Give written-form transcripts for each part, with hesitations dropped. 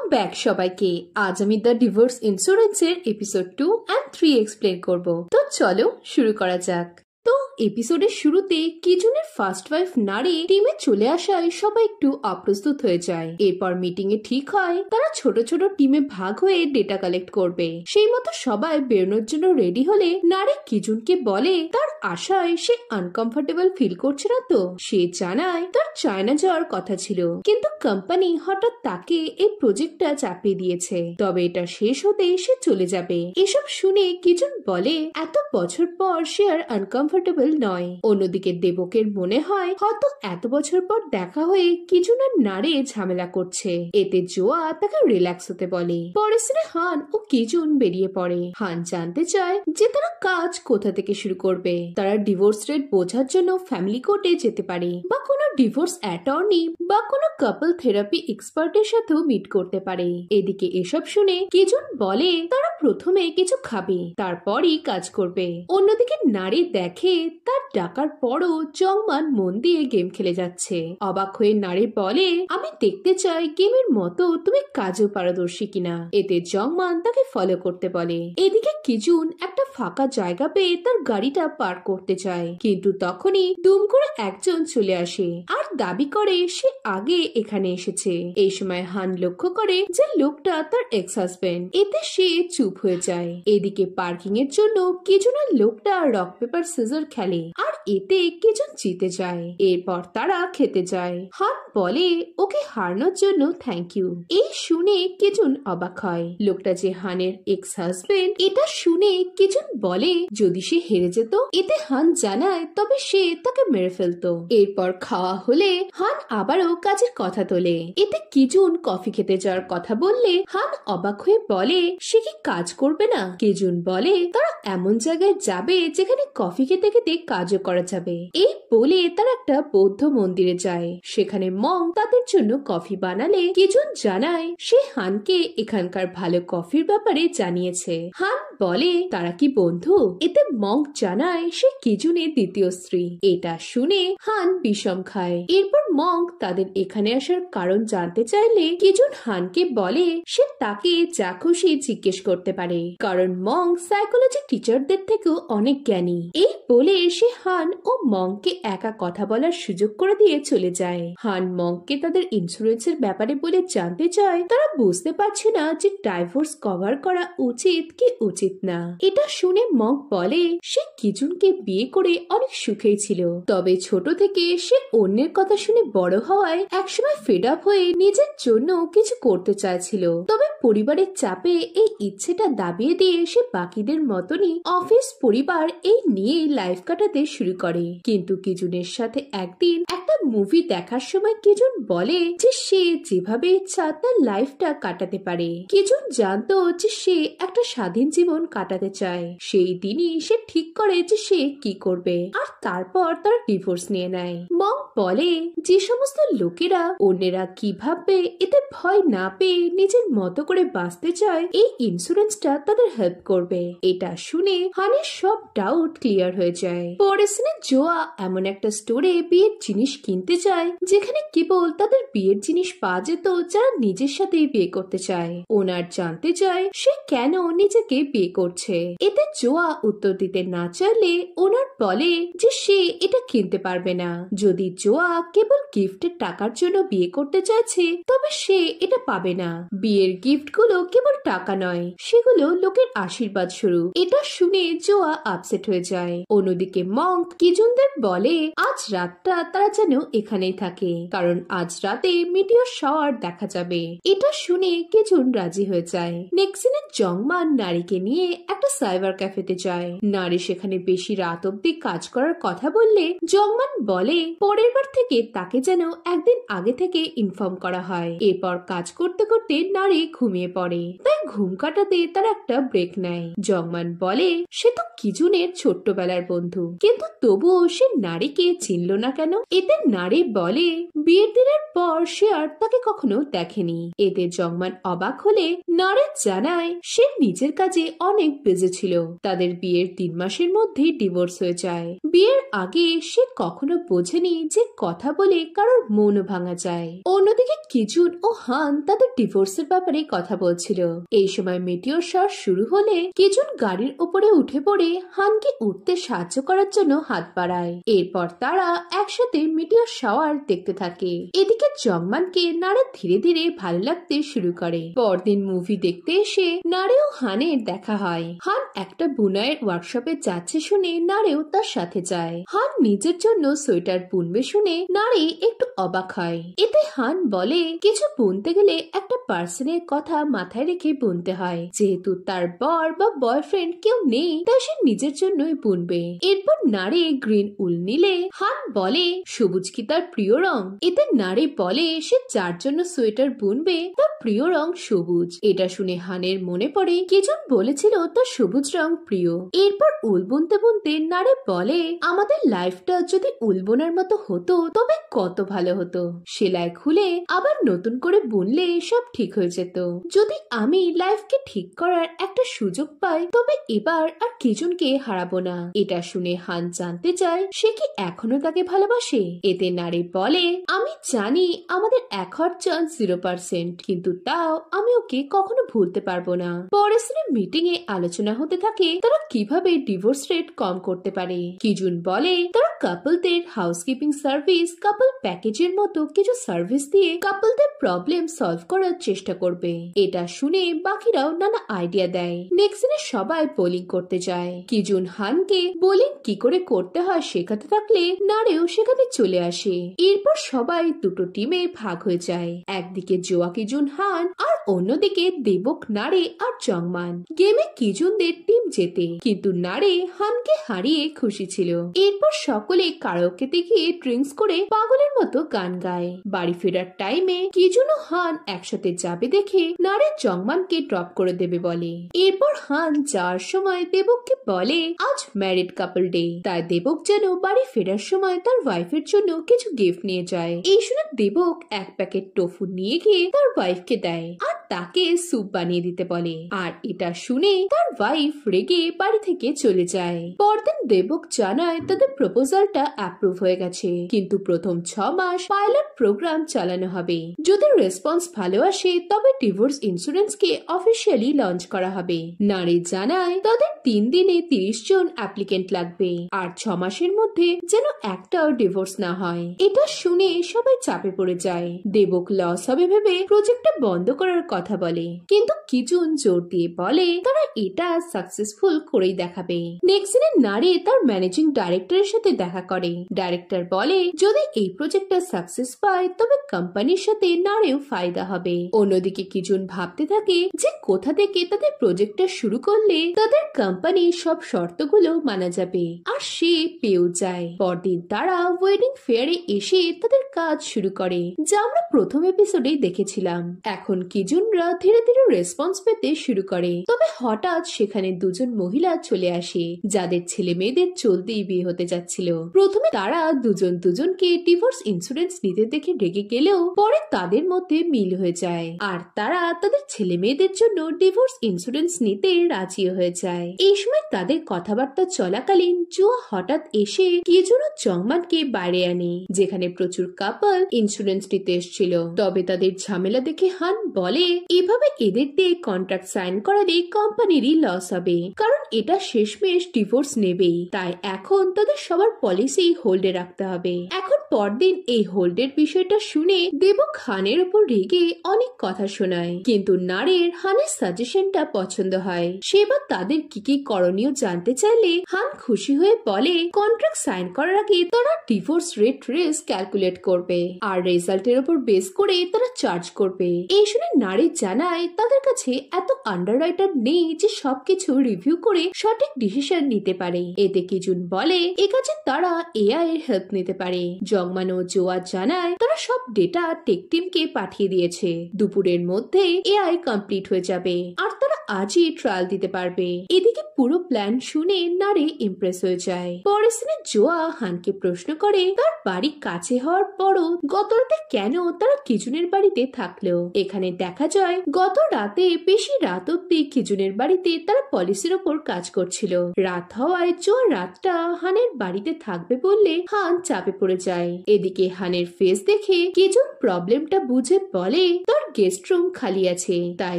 Welcome back সবাইকে। আজ আমি দ্য ডিভোর্স ইন্স্যুরেন্সের এপিসোড 2 এন্ড 3 এক্সপ্লেন করব। তো চলো শুরু করা যাক। তো এপিসোডের শুরুতে কিজুনের ফার্স্ট ওয়াইফ নারী টিমে চলে আসায় সবাই একটু অপ্রস্তুত হয়ে যায়। এরপর মিটিং এ ঠিক হয় তারা ছোট ছোট টিমে ভাগ হয়ে ডেটা কালেক্ট করবে। সেই মতো সবাই বেরোনোর জন্য রেডি হলে নারী কিজুনকে বলে তার আশায় সে আনকমফোর্টেবল ফিল করছে না তো। সে জানায় তার চায়না যাওয়ার কথা ছিল, কিন্তু কোম্পানি হঠাৎ তাকে এই প্রজেক্টটা চাপিয়ে দিয়েছে, তবে এটা শেষ হতেই সে চলে যাবে। এসব শুনে কিজুন বলে এত বছর পর সে আর আনকমফোর্টেবল নয়। অন্যদিকে দেবকের মনে হয় হয়তো এত বছর পর দেখা হয়ে কিজুন আর নারে ঝামেলা করছে। এতে জোয়া তাকে রিল্যাক্স হতে বলে। পরের সিনে হান ও কিজুন বেরিয়ে পড়ে। হান জানতে চায় যে তারা কাজ কোথা থেকে শুরু করবে। তারা ডিভোর্স রেট বোঝার জন্য ফ্যামিলি কোর্টে যেতে পারে, বা কোনো ডিভোর্স অ্যাটর্নি বা কোনো কাপল থেরাপি এক্সপার্টের সাথেও মিট করতে পারে। এদিকে এসব শুনে কিজুন বলে তারা প্রথমে কিছু খাবে, তারপরই কাজ করবে। অন্যদিকে নারী দেখে তার ডাকার পরও জংমান মন দিয়ে গেম খেলে যাচ্ছে। অবাক হয়ে নারী বলে আমি দেখতে চাই গেমের মতো তুমি কাজেও পারদর্শী কিনা। এতে জংমান তাকে ফলো করতে বলে। এদিকে কিজুন একটা ফাঁকা জায়গা পেয়ে তার গাড়িটা পার করতে চায়, কিন্তু তখনই দুম করে একজন চলে আসে আর দাবি করে সে আগে এখানে এসেছে। এই সময় হান লক্ষ্য করে যে লোকটা তার এক্স হাজবেন্ড। এতে সে চুপ হয়ে যায়। এদিকে পার্কিং এর জন্য কিজুনের লোকটা রক পেপার সিজার খেলে আর এতে কিজুন জিতে যায়। এরপর তারা খেতে যায়। হান বলে ওকে হারানোর জন্য থ্যাংক ইউ। এই শুনে কিজুন অবাক হয়। লোকটা যে হানের এক্স হাজবেন্ড এটা শুনে কিজুন বলে যদি সে হেরে যেত, এতে হান জানায় তবে সে তাকে মেরে ফেলতো। এরপর খাওয়া হলে হান আবারও কাজের কথা তোলে। এতে কিজুন কফি খেতে যাওয়ার কথা বললে হান অবাক হয়ে বলে সে কি কাজ করবে না। কিজুন বলে তারা এমন জায়গায় যাবে যেখানে কফি খেতে খেতে কাজও করা যাবে। এই বলে তারা একটা বৌদ্ধ মন্দিরে যায়। সেখানে মং তাদের জন্য কফি বানালে কিজুন জানায় সে হানকে এখানকার ভালো কফির ব্যাপারে জানিয়েছে। হান বলে তারা কি বন্ধু। এতে মং জানায় সে কিজুনের দ্বিতীয় স্ত্রী। এটা শুনে হান বিষম খায়। এরপর মং তাদের এখানে আসার কারণ জানতে চাইলে কিজুন হানকে বলে সে তাকে যা খুশি জিজ্ঞেস করতে পারে, কারণ মং সাইকোলজি টিচারদের থেকেও অনেক জ্ঞানী। এই বলে সে হান ও মংকে একা কথা বলার সুযোগ করে দিয়ে চলে যায়। হান মংকে তাদের ইন্স্যুরেন্সের ব্যাপারে বলে জানতে চায় তারা বুঝতে পারছে না যে ডাইভোর্স কভার করা উচিত কি উচিত না। এটা শুনে মং বলে সে কিজুনকে বিয়ে করে অনেক সুখেই ছিল, তবে ছোট থেকে সে অন্যের কথা শুনে বড় হওয়ায় একসময় ফেড আপ হয়ে নিজের জন্য কিছু করতে চাইছিল। তবে পরিবারের চাপে এই ইচ্ছেটা দাবিয়ে দিয়ে সে বাকিদের মতনই অফিস পরিবার এই নিয়ে লাইফ কাটাতে শুরু করে। কিন্তু কিজুনের সাথে একদিন একটা মুভি দেখার সময় কিজুন বলে যে সে যেভাবে ইচ্ছা তার লাইফটা কাটাতে পারে। কিজুন জানতো যে সে একটা স্বাধীন জীবন কাটাতে চায়। সেই দিনই সে ঠিক করে যে সে কি করবে, আর তারপর তার ডিভোর্স নিয়ে নেয়। মং বলে যে সমস্ত লোকেরা অন্যেরা কি ভাববে এতে ভয় না পেয়ে নিজের মতো করে বাঁচতে চায়, এই ইন্স্যুরেন্সটা তাদের হেল্প করবে। এটা শুনে হানের সব ডাউট ক্লিয়ার হয়ে যায়। পরের সিনে জোয়া এমন একটা স্টোরে বিয়ের জিনিস কিনতে যায় যেখানে কেবল তাদের বিয়ের জিনিস পাওয়া যেত যারা নিজের সাথে বিয়ে করতে চায়। ওনার জানতে চায় সে কেন নিজেকে বিয়ে করছে। এতে জোয়া উত্তর দিতে না চাইলে ওনার বলে যে সে এটা কিনতে পারবে না। যদি জোয়া কেবল গিফটের টাকার জন্য বিয়ে করতে চাইছে তবে সে এটা পাবে না। বিয়ের গিফট গুলো কেবল টাকা নয়, সেগুলো লোকের আশীর্বাদ স্বরূপ। এটা শুনে জোয়া আপসেট হয়ে যায়। অন্যদিকে মং কিজুনদের বলে আজ রাতটা তারা যেন এখানেই থাকে, কারণ আজ রাতে মিটিওর শাওয়ার দেখা যাবে। এটা শুনে কিজুন রাজি হয়ে যায়। নেক্সট সিনে জংমান নারীকে নিয়ে একটা সাইবার ক্যাফেতে যায়। নারী সেখানে বেশি রাত অব্দি কাজ করার কথা বললে জংমান বলে পরের বার থেকে তাকে যেন একদিন আগে থেকে ইনফর্ম করা হয়। এরপর কাজ করতে করতে নারী ঘুমিয়ে পড়ে, তাই ঘুম কাটাতে তার একটা ব্রেক নেয়। জংমান বলে সে তো কিজুনের ছোট্টবেলার বন্ধু, কিন্তু তবুও সে নারীকে চিনল না কেন। এতে নারী বলে বিয়ের দিনের পর সে আর তাকে কখনো দেখেনি। এতে জংমান অবাক হলে নারী জানায় সে নিজের কাজে অনেক বিজি ছিল। তাদের বিয়ের 3 মাসের মধ্যে ডিভোর্স হয়ে যায়। বিয়ের আগে সে কখনো বোঝেনি যে কথা বলে কারোর মন ভাঙা যায়। অন্যদিকে কিজুন ও হান তাদের ডিভোর্সের ব্যাপারে কথা বলছিল। এই সময় মেটিওর শট শুরু হলে কিজুন গাড়ির উপরে উঠে পড়ে হানকে উঠতে সাহায্য করার জন্য হাত বাড়ায়। এরপর তারা একসাথে মেটিওর শাওয়ার দেখতে থাকে। এদিকে জংমানকে নারে ধীরে ধীরে ভালো লাগতে শুরু করে। পরদিন মুভি দেখতে এসে নারে ও হানের দেখা হয়। হান একটা বুনাইয়ের ওয়ার্কশপে যাচ্ছে শুনে নারেও তার সাথে যায়। হান নিজের জন্য সোয়েটার বুনবে শুনে নারে একটু অবাক হয়। এতে হান বলে কিছু বুনতে গেলে একটা পার্সনের কথা মাথায় রেখে বুনতে হয়। যেহেতু তার বর বা বয়ফ্রেন্ড কেউ নেই তাই সে নিজের জন্যই বুনবে। এরপর নারে গ্রিন উল নিলে হান বলে সবুজ কি তার প্রিয় রং। এতে নারে বলে সে যার জন্য সোয়েটার বুনবে তার প্রিয় রং সবুজ। এটা শুনে হানের মনে পড়ে কিজন বলেছিল তার সবুজ রং প্রিয়। এরপর উল বুনতে বুনতে নারে বলে আমাদের লাইফটা যদি উল বোনার মতো হতো তবে কত ভালো হতো। সেলাই খুলে আবার নতুন করে বুনলে সব ঠিক হয়ে যেত। যদি আমি লাইফকে ঠিক করার একটা সুযোগ পাই তবে এবার আর কিজনকে হারাবো না। এটা শুনে হান জানতে চায় সে কি এখনো তাকে ভালোবাসে। এতে নারে বলে আমি জানি আমাদের এক হওয়ার চান্স 0%, কিন্তু তাও আমি ওকে কখনো ভুলতে পারবো না। পরের দিনের মিটিং এ আলোচনা হতে থাকে তারা কিভাবে ডিভোর্স রেট কম করতে পারে। কিজুন বলে তারা কাপলদের হাউসকিপিং সার্ভিস, কাপল প্যাকেজের মতো কিছু সার্ভিস দিয়ে কাপলদের প্রবলেম সলভ করার চেষ্টা করবে। এটা শুনে বাকিরাও নানা আইডিয়া দেয়। নেক্সট দিনে সবাই বোলিং করতে যায়। কিজুন হানকে বোলিং কি করে করতে হয় শেখাতে থাকলে নারেও সেখানে চলে আসে। এরপর সবাই দুটো টিমে ভাগ হয়ে যায়। একদিকে জোয়া কিজুন হান আর অন্যদিকে দেবক নারে আর জংমান। গেমে কিজুনদের টিম জেতে, কিন্তু নারে হানকে হারিয়ে খুশি ছিল। এরপর সকলে কারাওকেতে গিয়ে ড্রিঙ্কস করে পাগলের মতো গান গায়। বাড়ি ফেরার টাইমে কিজুন ও হান একসাথে যাবে দেখে নারে জংমানকে ড্রপ করে দেবে বলে। এরপর হান যাওয়ার সময় দেবককে বলে আজ ম্যারিড কাপল ডে, তাই দেবক যেন বাড়ি ফেরার সময় তার ওয়াইফের জন্য কিছু গিফট নিয়ে যায়। এই শুনে দেবক এক প্যাকেট টোফু নিয়ে গিয়ে তার ওয়াইফকে দেয় আর তাকে স্যুপ বানিয়ে দিতে বলে। আর এটা শুনে তার ওয়াইফ রেগে বাড়ি থেকে চলে যায়। পরদিন দেবক জানায় তাদের প্রপোজালটা অ্যাপ্রুভ হয়ে গেছে, কিন্তু প্রথম 6 মাস পাইলট প্রোগ্রাম চালানো হবে। যদি রেসপন্স ভালো আসে তবে ডিভোর্স ইন্স্যুরেন্স কে অফিসিয়ালি লঞ্চ করা হবে। নারী জানায় তাদের 3 দিনে 30 জন অ্যাপ্লিকেন্ট লাগবে আর 6 মাসের মধ্যে যেন একটাও ডিভোর্স না হয়। এটা শুনে সবাই চাপে পড়ে যায়। দেবক লস হবে ভেবে প্রজেক্টটা বন্ধ করার কথা বলে, কিন্তু কিজুন জোর দিয়ে বলে তারা এটা সাকসেসফুল করেই দেখাবে। নেক্সট দিনে নারী তার ম্যানেজিং ডাইরেক্টরের সাথে দেখা করে। ডাইরেক্টর বলে যদি এই প্রজেক্টটা সাকসেস পায় তবে কোম্পানির সাথে নারেও ফায়দা হবে। অন্যদিকে কিজুন ভাবতে থাকে যে কোথা থেকে তাদের প্রজেক্টটা শুরু করলে তাদের কোম্পানির সব শর্তগুলো মানা যাবে, আর সে পেয়েও যায়। পরদিন তারা ওয়েডিং ফেয়ারে এসে তাদের কাজ শুরু করে, যা আমরা প্রথম এপিসোডেই দেখেছিলাম। এখন কিজুনরা ধীরে ধীরে রেসপন্স পেতে শুরু করে। তবে হঠাৎ সেখানে দুজন মহিলা চলে আসে যাদের ছেলে মেয়েদের চলতেই বিয়ে হতে যাচ্ছিল। প্রথমে তারা দুজনকে ডিভোর্স ইন্স্যুরেন্স নিতে দেখে রেগে গেলেও পরে তাদের মধ্যে মিল হয়ে যায় আর তারা তাদের ছেলে মেয়েদের জন্য ডিভোর্স ইন্স্যুরেন্স নিতে রাজি হয়ে যায়। এই সময় তাদের কথাবার্তা চলাকালীন জুয়া হঠাৎ এসে কিজুন ও জংমানকে বাইরে আনে, যেখানে প্রচুর কাপল ইন্স্যুরেন্স নিতে এসেছিল। তবে তাদের ঝামেলা দেখে হান বলে এভাবে এদের দিয়ে কন্ট্রাক্ট সাইন করালে কোম্পানিরই লস হবে, কারণ এটা শেষমেশ ডিভোর্স নেবেই। তাই এখন তাদের সবার পলিসি হোল্ডে রাখতে হবে। এখন পরদিন এই হোল্ডের বিষয়টা শুনে দেবক হানের উপর রেগে অনেক কথা শোনায়, কিন্তু নারের হানের সাজেশনটা পছন্দ হয়। সেবার তাদের কি কি করণীয় জানতে চাইলে হান খুশি হয়ে বলে কন্ট্রাক্ট সাইন করার আগে তারা ডিভোর্স রেট রিস্ক ক্যালকুলেট করবে আর রেজাল্টের উপর বেস করে তারা চার্জ করবে। এই শুনে নারী জানায় তাদের কাছে এত আন্ডাররাইটার নেই যে সবকিছু রিভিউ করে সঠিক ডিসিশন নিতে পারে। এতে কিজুন বলে এ কাজে তারা এআই এর হেল্প নিতে পারে। জংমান ও জোয়া জানায় তারা সব ডেটা টেক টিমকে পাঠিয়ে দিয়েছে, দুপুরের মধ্যে এআই কমপ্লিট হয়ে যাবে আর তারা আজই ট্রায়াল দিতে পারবে। এদিকে পুরো প্ল্যান শুনে নারে ইমপ্রেস হয়ে যায়। পরের সিনে জোয়া হানকে প্রশ্ন করে তার বাড়ি কাছে হওয়ার পরও গত রাতে কেন তারা কিজুনের বাড়িতে থাকলো। এখানে দেখা যায় গত রাতে বেশি রাত অব্দি কিজুনের বাড়িতে তারা পলিসির ওপর কাজ করছিল। রাত হওয়ায় জোয়া রাতটা হানের বাড়িতে থাকবে বললে হান চাপে পড়ে যায়। এদিকে হানের ফেস দেখে কিজুন প্রবলেমটা বুঝে বলে তার গেস্ট রুম খালি আছে, তাই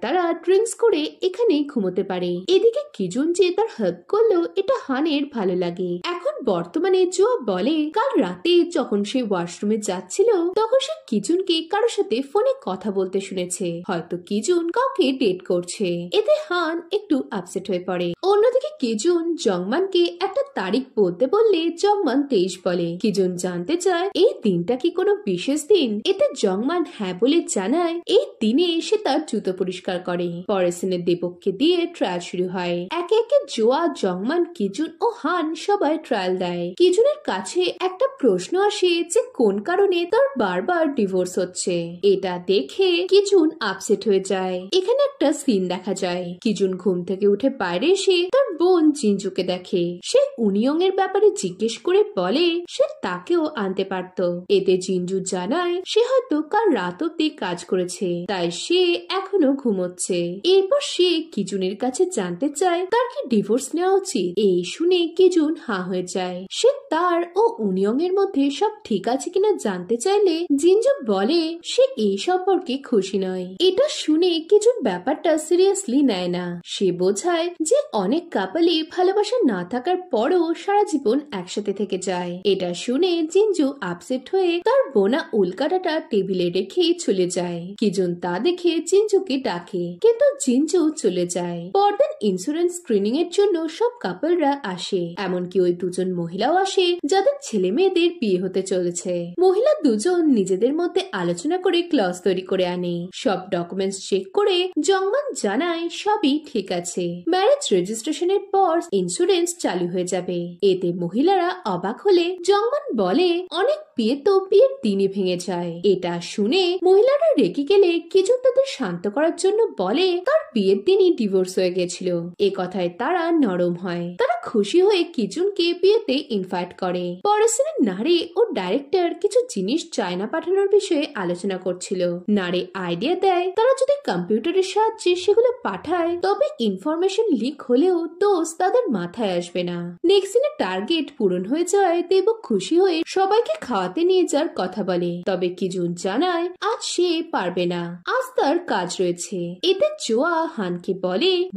তারা ড্রিঙ্কস করে এখানে ঘুমোতে পারে। এদিকে কিজুন যে তার হেল্প করলো এটা হানের ভালো লাগে। এখন বর্তমানে জোয়া বলে কাল রাতে যখন সে ওয়াশরুমে যাচ্ছিল তখন সে কিজুনকে কারোর সাথে ফোনে কথা বলতে শুনেছে, হয়তো কিজুন কাউকে ডেট করছে। এতে হান একটু আপসেট হয়ে পড়ে। অন্যদিকে কিজুন জংমানকে একটা তারিখ বলতে বললে জংমান 23 বলে। কিজুন জানতে চায় এই দিনটা কি কোনো বিশেষ দিন। এতে জংমান হ্যাঁ বলে জানায় এই দিনে সে তার জুতো পরিষ্কার করে। পরের সিনে দেবককে দিয়ে ট্রায়াল শুরু হয়। একে একে জোয়া, জংমান, কিজুন ও হান সবাই ট্রায়াল দেয়। কিজুনের কাছে একটা প্রশ্ন আসে যে কোন কারণে তার বারবার ডিভোর্স হচ্ছে। এটা দেখে কিজুন আপসেট হয়ে যায়। এখানে একটা সিন দেখা যায়, কিজুন ঘুম থেকে উঠে বাইরে এসে তার বোন জিনজুকে দেখে। সে উনিয়ং এর ব্যাপারে জিজ্ঞেস করে বলে সে তাকেও আনতে পারত। এতে জিনজু জানায় সে হয়তো কাল রাত অব্দি কাজ করেছে, তাই সে এখনো ঘুমোচ্ছে। এরপর সে কিজুনের কাছে জানতে চায় তার কি ডিভোর্স নেওয়া উচিত। এই শুনে কিজুন হাঁ হয়ে যায়। সে তার ও উনিয়ং এর মধ্যে সব ঠিক আছে কিনা জানতে চাইলে জিনজু বলে সে এই সম্পর্কে খুশি নয়। এটা শুনে কিজুন ব্যাপারটা সিরিয়াসলি নেয় না। সে বোঝায় যে অনেক কাপলই ভালোবাসা না থাকার পরও সারা জীবন একসাথে থেকে যায়। এটা শুনে জিনজু আপসেট হয়ে তার বোনা উল্কাটাটা টেবিলে রেখে চলে যায়। কিজুন তা দেখে জিনজুকে ডাকে, কিন্তু জিনজু চলে যায়। পরদিন ইন্স্যুরেন্স স্ক্রিনিং এর জন্য সব কাপলরা আসে, এমনকি ওই দুজন মহিলাও আসে যাদের ছেলে মেয়েদের বিয়ে হতে চলেছে। মহিলা দুজন নিজেদের মধ্যে আলোচনা করে ক্লজ তৈরি করে আনে। সব ডকুমেন্টস চেক করে জংমান জানায় সবই ঠিক আছে। ম্যারেজ রেজিস্ট্রেশনের পর ইন্স্যুরেন্স চালু হয়ে যাবে। এতে মহিলারা অবাক হলে জংমান বলে অনেক বিয়ে তো বিয়ের দিনই ভেঙে যায়। এটা শুনে মহিলারা রেগে গেলে কিজুন তাদের শান্ত করার জন্য বলে তার বিয়ের দিনই ডিভোর্স হয়ে গেছিল। এ কথায় তারা নরম হয়। তারা খুশি হয়ে কিজুনকে বিয়েতে ইনভাইট করে। পরের সিনে নারে ও ডাইরেক্টর কিছু জিনিস চায়না পাঠানোর বিষয়ে আলোচনা করছিল। নারে আইডিয়া দেয় তারা যদি কম্পিউটারের সাহায্যে সেগুলো পাঠায় তবে ইনফরমেশন লিক হলেও দোষ তাদের মাথায় আসবে না। নেক্সট সিনে টার্গেট পূরণ হয়ে যায়। দেবক খুশি হয়ে সবাইকে খাওয়াতে নিয়ে যাওয়ার কথা বলে, তবে কিজুন জানায় আজ সে পারবে না, আজ তার কাজ রয়েছে। এতে জোয়া হানকে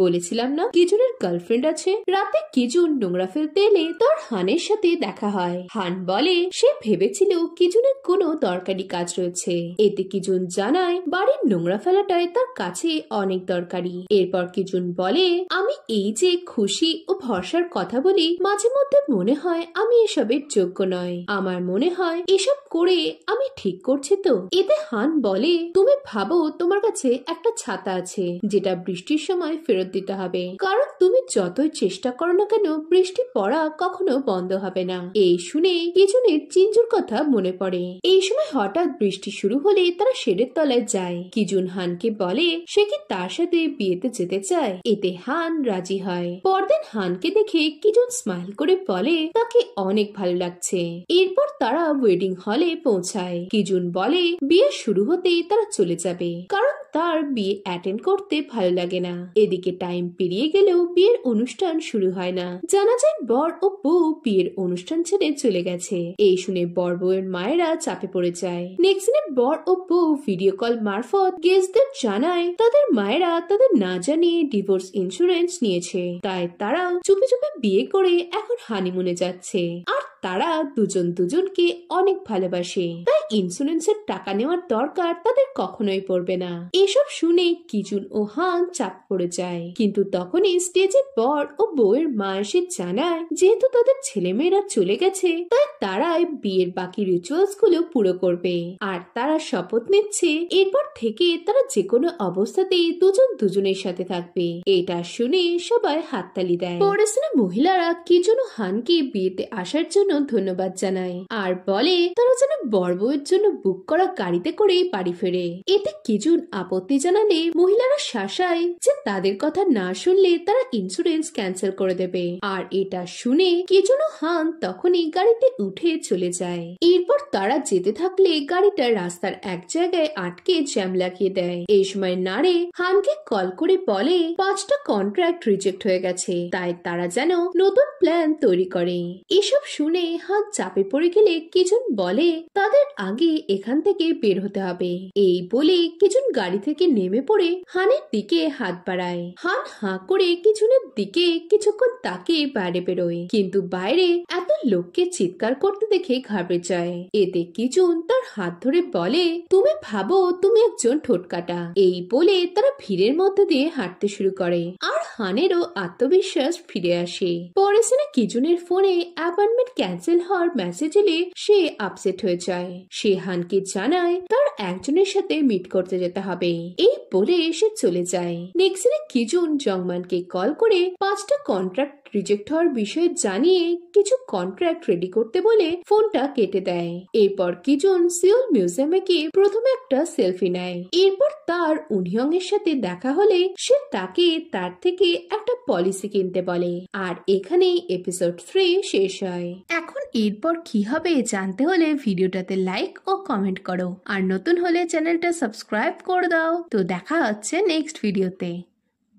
বলেছিলাম না কিজুনের গার্লফ্রেন্ড আছে। রাতে কিজুন নোংরা ফেলতে এলে তার হানের সাথে দেখা হয়। হান বলে সে ভেবেছিল কিজুনের কোনো দরকারি কাজ রয়েছে। এতে কিজুন জানায় বাড়ির নোংরা ফেলাটাই তার কাছে অনেক দরকারি। এরপর কিজুন বলে আমি এই যে খুশি ও ভরসার কথা বলি মাঝে মধ্যে মনে হয় আমি এসবের যোগ্য নয়। আমার মনে হয় এসব করে আমি ঠিক করছি তো। এতে হান বলে তুমি ভাবো তোমার কাছে একটা ছাতা আছে যেটা বৃষ্টির সময় ফেরত দিতে হবে, কারণ তুমি যতই চেষ্টা করো না কেন বৃষ্টি পড়া কখনো বন্ধ হবে না। এই শুনে কিজুনের চিঞ্জুর কথা মনে পড়ে। এই সময় হঠাৎ বৃষ্টি শুরু হলে তারা শেডের তলায় যায়। কিজুন হানকে বলে সে কি তার সাথে বিয়েতে যেতে চায়। এতে হান রাজি হয়। পরদিন হানকে দেখে কিজুন স্মাইল করে বলে তাকে অনেক ভালো লাগছে। এরপর তারা ওয়েডিং হলে পৌঁছায়। কিজুন বলে বিয়ে শুরু হতেই তারা চলে যাবে, কারণ তার বিয়ে অ্যাটেন্ড করতে ভালো লাগে না। এদিকে টাইম পেরিয়ে গেলেও বিয়ের অনুষ্ঠান শুরু হয় না। জানা যায় বর ও বউ বিয়ের অনুষ্ঠান ছেড়ে চলে গেছে। এই শুনে বর বউয়ের মায়েরা চাপে পড়ে যায়। নেক্সট দিনে বর ও বউ ভিডিও কল মারফত গেস্টদের জানায় তাদের মায়েরা তাদের না জানিয়ে ডিভোর্স ইন্স্যুরেন্স নিয়েছে, তাই তারাও চুপে চুপে বিয়ে করে এখন হানিমুনে যাচ্ছে। আর তারা দুজন দুজনকে অনেক ভালোবাসে, তাই ইন্স্যুরেন্সের টাকা নেওয়ার দরকার তাদের কখনোই পড়বে না। এসব শুনে কিজুন ও হান চাপ পড়ে যায়। কিন্তু তখনই স্টেজের বর ও বউয়ের মা এসে জানায় যেহেতু তাদের ছেলেমেয়েরা চলে গেছে তাই তারাই বিয়ের বাকি রিচুয়ালস গুলো পুরো করবে। আর তারা শপথ নিচ্ছে এরপর থেকে তারা যে কোনো অবস্থাতেই দুজন দুজনের সাথে থাকবে। এটা শুনে সবাই হাততালি দেয়। পরের সিনে মহিলারা কিজুন ও হানকে বিয়েতে আসার জন্য ধন্যবাদ জানায় আর বলে তারা যেন বর বউয়ের জন্য বুক করা গাড়িতে করে বাড়ি ফেরে। এতে কিজুন আপত্তি জানালে মহিলারা শাসায় যে তাদের কথা না শুনলে তারা ইন্স্যুরেন্স ক্যান্সেল করে দেবে। আর এটা শুনে কিজুন ও হান তখনই গাড়িতে উঠে চলে যায়। এরপর তারা যেতে থাকলে গাড়িটা রাস্তার এক জায়গায় আটকে জ্যাম লাগিয়ে দেয়। এই সময় নারে হানকে কল করে বলে 5টা কন্ট্রাক্ট রিজেক্ট হয়ে গেছে, তাই তারা যেন নতুন প্ল্যান তৈরি করে। এসব শুনে হান চাপে পড়ে গেলে কিজুন বলে তাদের আগে এখান থেকে বের হতে হবে। এই বলে কিজুন গাড়ি থেকে নেমে পড়ে হানের দিকে হাত বাড়ায়। হান হাঁ করে কিজুনের দিকে কিছুক্ষণ তাকিয়ে বাইরে বেরোয়, কিন্তু বাইরে এত লোককে চিৎকার করতে দেখে ঘাবড়ে যায়। এতে কিজুন তার হাত ধরে বলে তুমি ভাবো তুমি একজন ঠোঁটকাটা। এই বলে তারা ভিড়ের মধ্যে দিয়ে হাঁটতে শুরু করে আর হানেরও আত্মবিশ্বাস ফিরে আসে। পরে সিনে কিজুনের ফোনে অ্যাপয়েন্টমেন্ট ক্যান্সেল হওয়ার মেসেজ এলে সে আপসেট হয়ে যায়। সে হানকে জানায় তার একজনের সাথে মিট করতে যেতে হবে। এই বলে সে চলে যায়। নেক্সট দিনে কিজুন জংমানকে কল করে 5টা কন্ট্রাক্ট রিজেক্ট হওয়ার বিষয়ে জানিয়ে কিছু কন্ট্রাক্ট রেডি করতে বলে ফোনটা কেটে দেয়। এরপর কিজুন সিওল মিউজিয়ামে গিয়ে প্রথমে একটা সেলফি নেয়। এরপর তার উনহিয়ং এর সাথে দেখা হলে সে তাকে তার থেকে একটা পলিসি কিনতে বলে। আর এখানেই এপিসোড 3 শেষ হয়। এখন এরপর কি হবে জানতে হলে ভিডিওটাতে লাইক ও কমেন্ট করো, আর নতুন হলে চ্যানেলটা সাবস্ক্রাইব করে দাও। তো দেখা হচ্ছে নেক্সট ভিডিওতে।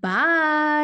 বাই।